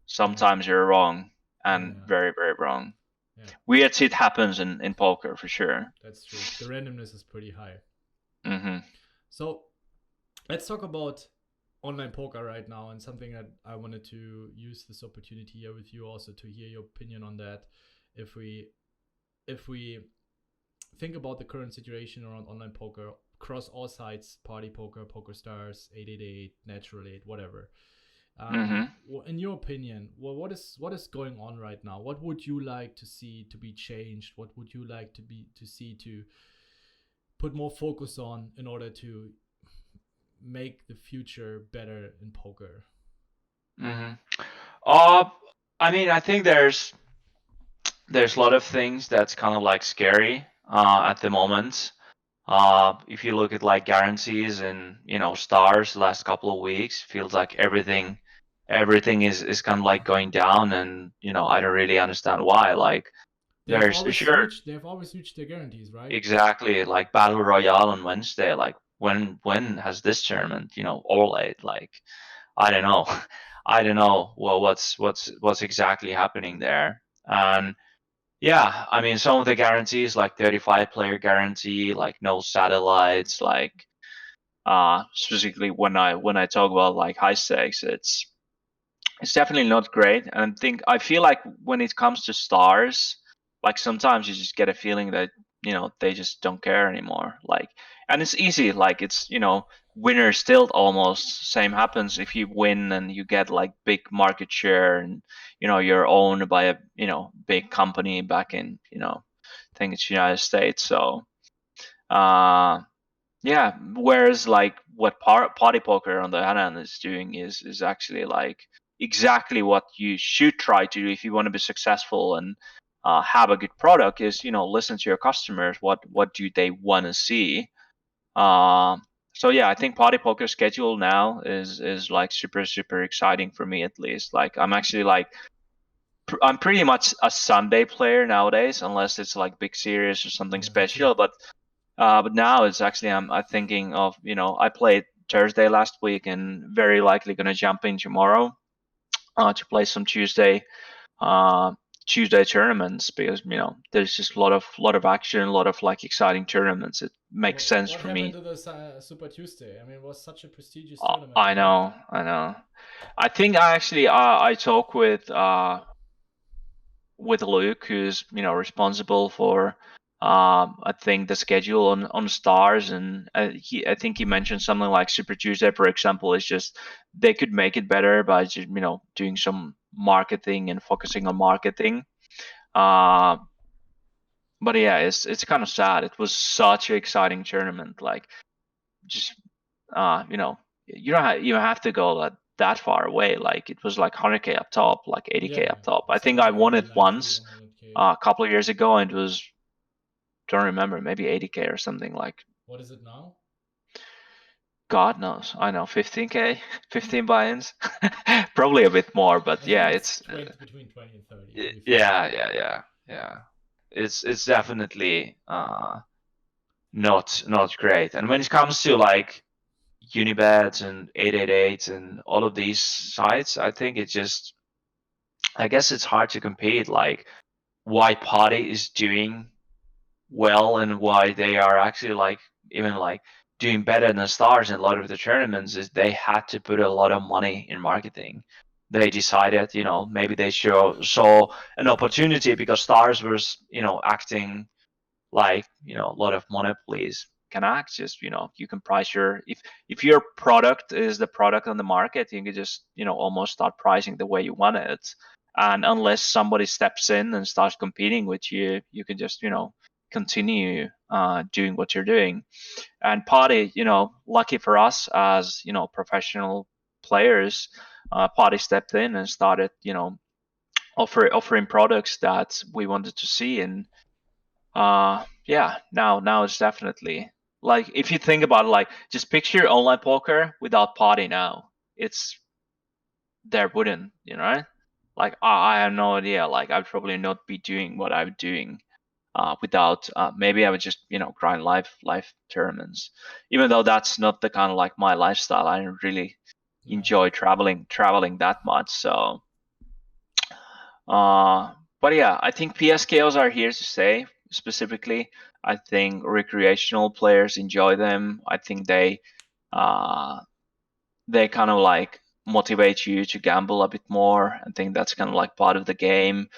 sometimes you're wrong, and very, very wrong. Weird shit happens in poker, for sure. That's true. The randomness is pretty high. So let's talk about online poker right now, and something that I wanted to use this opportunity here with you also to hear your opinion on that. If we think about the current situation around online poker across all sites, party poker, Pokerstars, 888, Natural 8, whatever. In your opinion, what is going on right now? What would you like to see to be changed? What would you like to see to put more focus on in order to make the future better in poker? Mm-hmm. I mean, I think there's a lot of things that's kind of like scary at the moment. If you look at like guarantees and stars the last couple of weeks, feels like everything is kind of like going down, and I don't really understand why. Like there's sure They have always reached their guarantees, right? exactly like Battle Royale on Wednesday. Like when has this tournament overlaid? Like I don't know. I don't know what's exactly happening there. And yeah, I mean some of the guarantees like 35 player guarantee, like no satellites, like specifically when I talk about like high stakes, it's definitely not great. And I feel like when it comes to stars, like sometimes you just get a feeling that they just don't care anymore. Like, and it's easy. Like it's winner still almost same happens if you win and you get like big market share, and you're owned by a big I think it's United States. So yeah, whereas like what party poker on the other hand is doing is actually like exactly what you should try to do if you want to be successful and have a good product, is listen to your customers. What do they want to see? So yeah, I think party poker schedule now is like super exciting for me, at least. Like I'm actually like I'm pretty much a Sunday player nowadays, unless it's like big series or something Yeah, me too. special. But now it's actually I'm thinking of I played Thursday last week and very likely gonna jump in tomorrow to play some uh, Tuesday tournaments, because there's just a lot of action, a lot of like exciting tournaments. It makes sense What for happened me. to this Super Tuesday? I mean, it was such a prestigious tournament, I right? know, I know. I think I actually I talk with Luke, who's responsible for I think the schedule on Stars, and I think he mentioned something like Super Tuesday, for example, is just they could make it better by just doing some marketing and focusing on marketing. Uh, but yeah, it's kind of sad. It was such an exciting tournament. Like just you don't even have to go that far away. Like it was like 100K up top, like 80K Yeah, up top. I think I somewhere won around it 90, once 100K. a couple of years ago, and it was, don't remember, maybe 80K or something. Like What is it now? God knows, I know 15K, 15 buy-ins, probably a bit more, but I yeah, think it's it's 20, between 20 and 30, to be fair. yeah. It's definitely not great. And when it comes to like Unibet and 888 and all of these sites, I think I guess it's hard to compete. Like why Party is doing well and why they are actually like even like doing better than Stars in a lot of the tournaments is they had to put a lot of money in marketing. They decided, maybe they saw an opportunity because Stars was, acting like a lot of monopolies can act. Just you can price if your product is the product on the market, you can just almost start pricing the way you want it, and unless somebody steps in and starts competing with you, you can just continue doing what you're doing. And Party, lucky for us as professional players, Party stepped in and started offering products that we wanted to see. And yeah, now it's definitely like, if you think about it, like just picture online poker without Party now. It's there wouldn't, right? Like I have no idea. Like I'd probably not be doing what I'm doing without maybe I would just grind live tournaments, even though that's not the kind of like my lifestyle. I don't really Yeah. enjoy traveling that much. So uh, but yeah, I think PSKOs are here to stay. Specifically, I think recreational players enjoy them. I think uh, they kind of like motivate you to gamble a bit more. I think that's kind of like part of the game.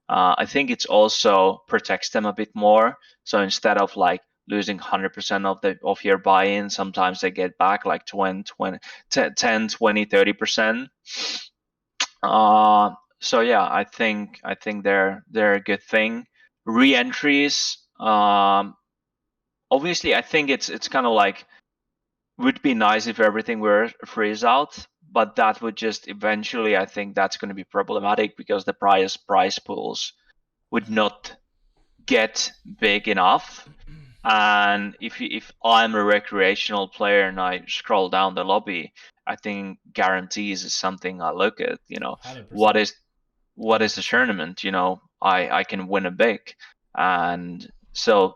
I think it's also protects them a bit more. So instead of like losing 100% of your buy-in, sometimes they get back like 10, 20, 30%. So yeah, I think they're a good thing. Re-entries, obviously, I think it's kind of like would be nice if everything were freeze out, but that would just eventually, I think that's going to be problematic because the price pools would not get big enough. And if I'm a recreational player and I scroll down the lobby, I think guarantees is something I look at. 100%. What is the 100%. tournament? I can win a big, and so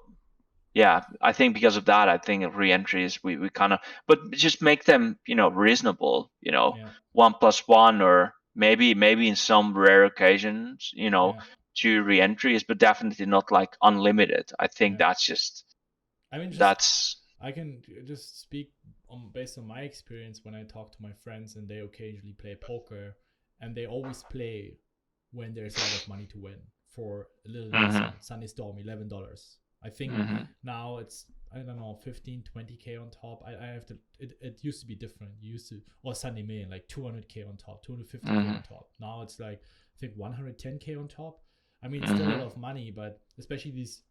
yeah, I think because of that, I think re-entries we kind of, but just make them reasonable. Yeah. 1+1, or maybe in some rare occasions, Yeah. 2 re-entries, but definitely not like unlimited. I think Yeah. that's just I mean, just that's I can just speak based on my experience when I talk to my friends and they occasionally play poker, and they always play when there's a lot of money to win for a little hmm investment. Sunday Storm, $11. I think hmm now it's, I don't know, 15, 20K on top. I have to. It used to be different. You used to, or Sunday Main, like 200K on top, 250K hmm on top. Now it's like, I think 110K on top. I mean, it's still a hmm lot of money, but especially these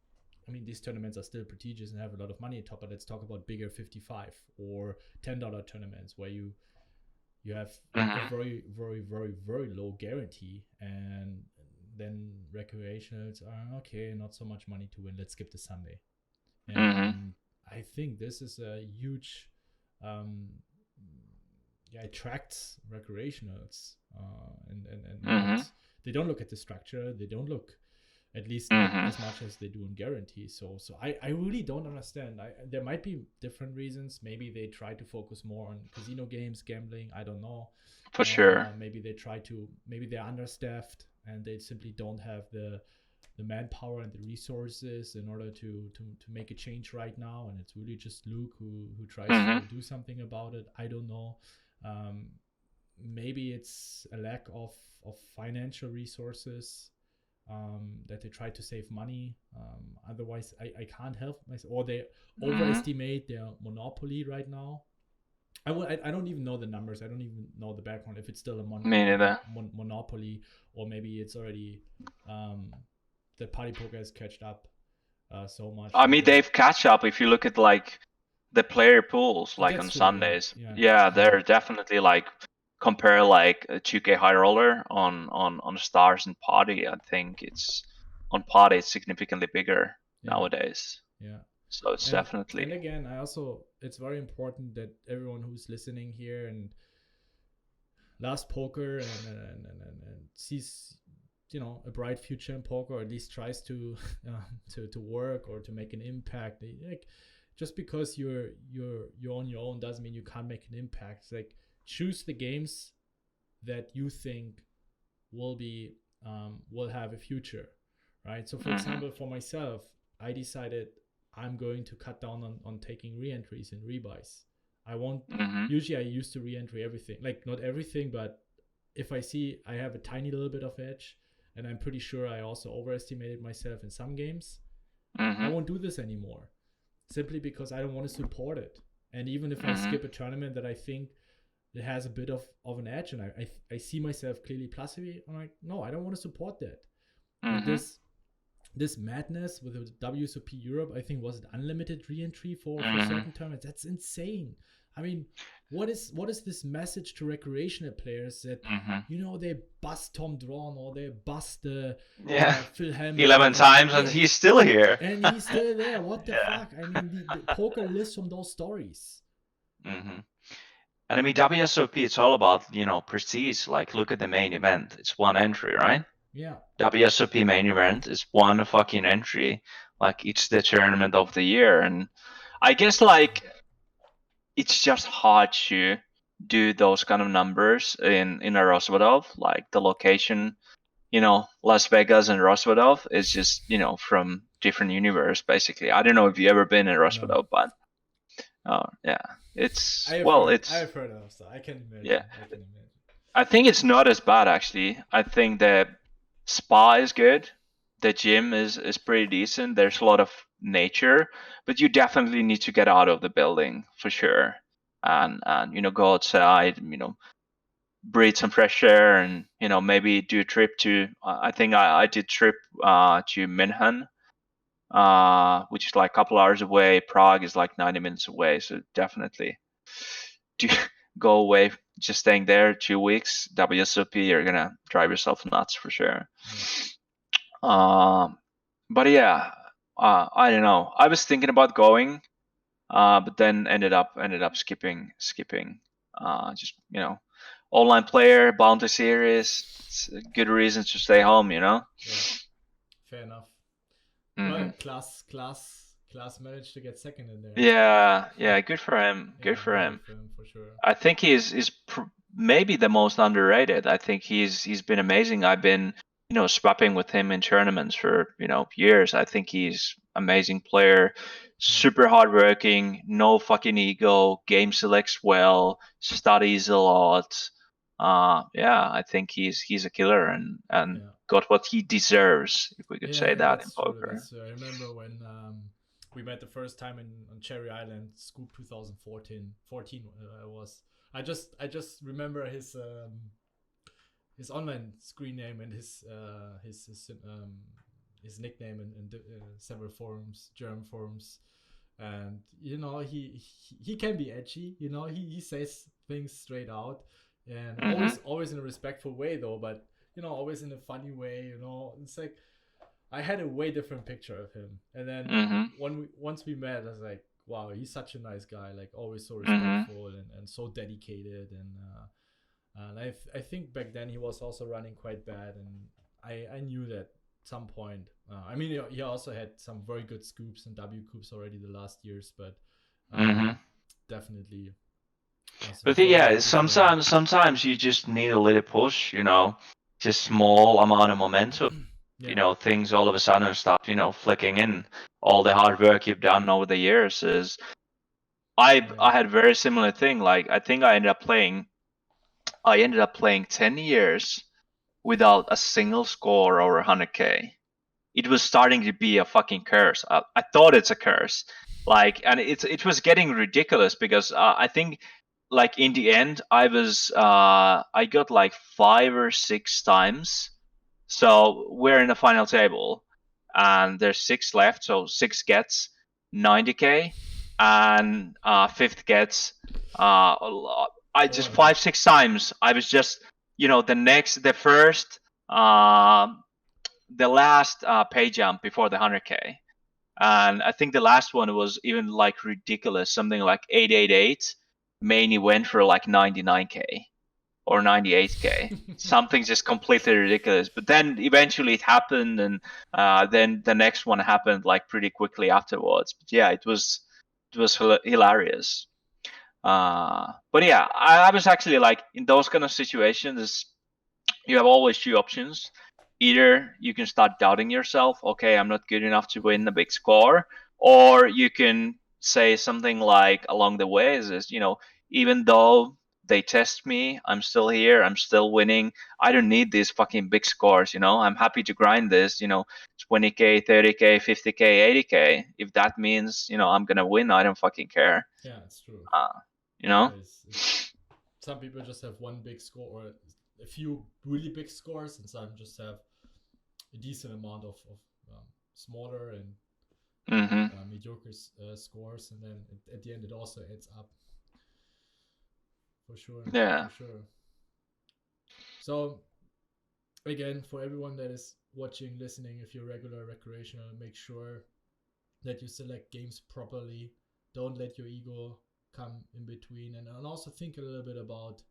tournaments are still prestigious and have a lot of money on top. But let's talk about bigger 55 or $10 tournaments where you have a hmm very, very, very, very low guarantee, and then recreationals are okay, not so much money to win. Let's skip the Sunday. hmm And I think this is a huge, um, yeah, attracts recreationals, and hmm not, they don't look at the structure. They don't look, at least not hmm as much as they do in guarantee. So I really don't understand. There might be different reasons. Maybe they try to focus more on casino games, gambling. I don't know. For sure. Maybe they're understaffed and they simply don't have the manpower and the resources in order to make a change right now. And it's really just Luke who tries to hmm do something about it. I don't know. Um, Maybe it's a lack of financial resources, that they try to save money. Otherwise, I can't help myself. Or they hmm overestimate their monopoly right now. I don't even know the numbers. I don't even know the background. If it's still a Me neither. monopoly, or maybe it's already, um, the party poker has catched up so much I that mean, they. they've catch up if you look at like the player pools, like That's on true. Yeah. Sundays. Yeah. Yeah, Yeah. they're definitely like, compare like a 2K high roller on Stars and Party. I think it's on Party it's significantly bigger Yeah. nowadays. Yeah. So it's And definitely. again, it's very important that everyone who's listening here and loves poker and sees, a bright future in poker, or at least tries to to work or to make an impact. Like, just because you're on your own doesn't mean you can't make an impact. It's like, choose the games that you think will have a future, right? So for hmm example, for myself, I decided I'm going to cut down on taking re-entries and rebuys. I won't. hmm Usually I used to re-entry everything, like not everything, but if I see I have a tiny little bit of edge, and I'm pretty sure I also overestimated myself in some games, I hmm won't do this anymore, simply because I don't want to support it. And even if I hmm skip a tournament that I think it has a bit of an edge, and I see myself clearly plus heavy, I'm like, no, I don't want to support that. And hmm this madness with the WSOP Europe, I think, was it unlimited re-entry for hmm certain tournaments. That's insane. I mean, what is this message to recreational players that, hmm they bust Tom Drawn, or they bust Yeah. Phil Hellmuth, 11 times and he's still here. and he's still there. What the Yeah. fuck? I mean, the poker lives from those stories. hmm And I mean, WSOP, it's all about, prestige. Like, look at the main event. It's one entry, right? Yeah. WSOP main event is one fucking entry. Like, it's the tournament of the year. And I guess, like, it's just hard to do those kind of numbers in a Rosvadov. Like, the location, Las Vegas and Rosvadov is just, from different universe, basically. I don't know if you ever been in No. Rosvadov, but yeah, I have heard of, so I can yeah. imagine. I can imagine. I think it's not as bad actually. I think the spa is good. The gym is pretty decent. There's a lot of nature, but you definitely need to get out of the building for sure, and go outside. Breathe some fresh air, and maybe do a trip to. I think I did trip to Minhen, which is like a couple hours away. Prague is like 90 minutes away, so definitely. do go away, just staying there 2 weeks, WSOP, you're gonna drive yourself nuts for sure. But yeah, I don't know. I was thinking about going, but then ended up skipping. Just online player, bounty series. It's a good reason to stay home. Yeah, fair enough. Mm-hmm. Well, class managed to get second in there. Yeah, good for him. Good for him. For sure. I think he's maybe the most underrated. I think he's been amazing. I've been swapping with him in tournaments for years. I think he's amazing player, super hardworking, no fucking ego, game selects well, studies a lot. Yeah, I think he's a killer and got what he deserves, if we could say that in poker. I remember when we met the first time on Cherry Island, Scoop 2014. I just remember his online screen name and his nickname in several forums, German forums, and he can be edgy. He says things straight out, and always in a respectful way though, but always in a funny way. It's like I had a way different picture of him, and then once we met, I was like, wow, he's such a nice guy, like always so respectful and so dedicated, and I think back then he was also running quite bad, and I knew that at some point. I mean, he also had some very good scoops and WCOOPs already the last years, but definitely. But yeah, sometimes you just need a little push, just small amount of momentum. Things all of a sudden start, flicking in. All the hard work you've done over the years is. I had a very similar thing. Like I think I ended up playing 10 years without a single score over 100K. It was starting to be a fucking curse. I thought it's a curse. And it was getting ridiculous because I think, like in the end, I got like 5 or 6 times. So we're in the final table, and there's 6 left. So 6 gets 90K, and 5th gets. I just 5-6 times. I was just the first. The last pay jump before the 100K, and I think the last one was even like ridiculous, something like 888. Mainly went for like 99K or 98K, something just completely ridiculous. But then eventually it happened, and then the next one happened like pretty quickly afterwards. But yeah, it was hilarious. But yeah, I was actually like, in those kind of situations, you have always 2 options. Either you can start doubting yourself, okay, I'm not good enough to win a big score, or you can say something like along the way is, even though they test me, I'm still here, I'm still winning, I don't need these fucking big scores, I'm happy to grind this, 20K, 30K, 50K, 80K. If that means, I'm gonna win, I don't fucking care. Yeah, it's true. Some people just have one big score or a few really big scores, and some just have a decent amount of smaller and mediocre scores, and then at the end it also adds up. For sure. Yeah. For sure. So again, for everyone that is watching, listening, if you're regular recreational, make sure that you select games properly. Don't let your ego come in between, and also think a little bit about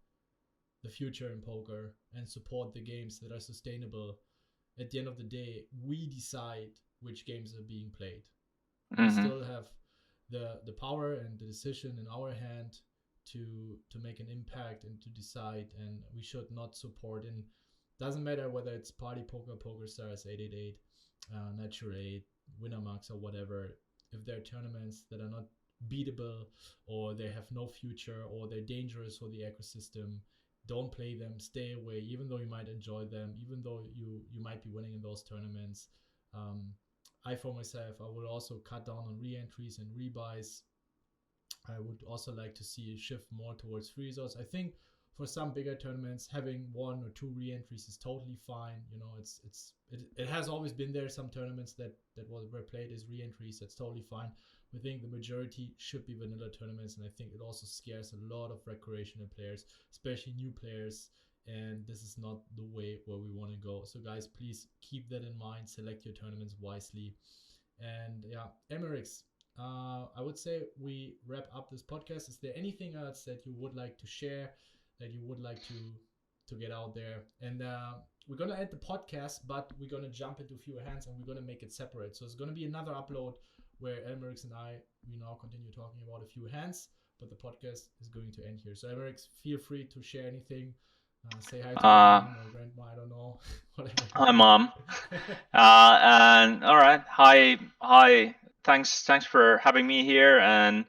the future in poker and support the games that are sustainable. At the end of the day, we decide which games are being played. We still have the power and the decision in our hand to make an impact and to decide, and we should not support. And doesn't matter whether it's Party Poker, Pokerstars, 888, Natural 8, Winamax, or whatever. If there are tournaments that are not beatable, or they have no future, or they're dangerous for the ecosystem, don't play them. Stay away, even though you might enjoy them, even though you might be winning in those tournaments. I, for myself, I would also cut down on re-entries and rebuys. I would also like to see a shift more towards free resorts. I think for some bigger tournaments, having 1 or 2 re-entries is totally fine. It has always been there. Some tournaments that were played as re-entries, that's totally fine. We think the majority should be vanilla tournaments, and I think it also scares a lot of recreational players, especially new players, and this is not the way where we want to go. So guys, please keep that in mind, select your tournaments wisely. And yeah, Elmerixx, I would say we wrap up this podcast. Is there anything else that you would like to share, that you would like to get out there? And we're gonna end the podcast, but we're gonna jump into fewer hands and we're gonna make it separate. So it's gonna be another upload where Elmerixx and we now continue talking about a few hands, but the podcast is going to end here. So Elmerixx, feel free to share anything. Say hi to mom or grandma, I don't know. Hi, Mom. And all right, hi. Thanks for having me here. And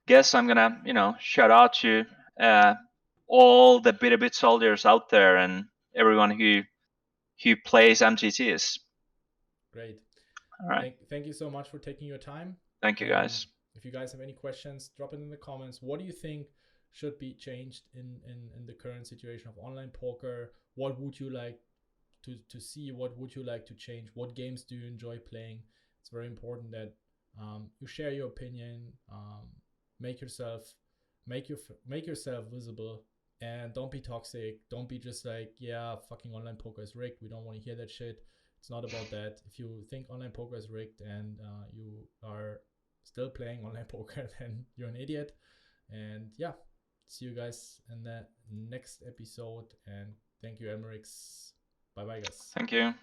guess I'm gonna shout out to all the bit soldiers out there and everyone who plays MTTs. Great. All right. Thank you so much for taking your time. Thank you, guys. If you guys have any questions, drop it in the comments. What do you think should be changed in the current situation of online poker? What would you like to see? What would you like to change? What games do you enjoy playing? It's very important that you share your opinion, make yourself visible, and don't be toxic. Don't be just like, yeah, fucking online poker is rigged. We don't want to hear that shit. It's not about that. If you think online poker is rigged and you are still playing online poker, then you're an idiot. And yeah, see you guys in the next episode. And thank you, Elmerixx. Bye bye, guys. Thank you.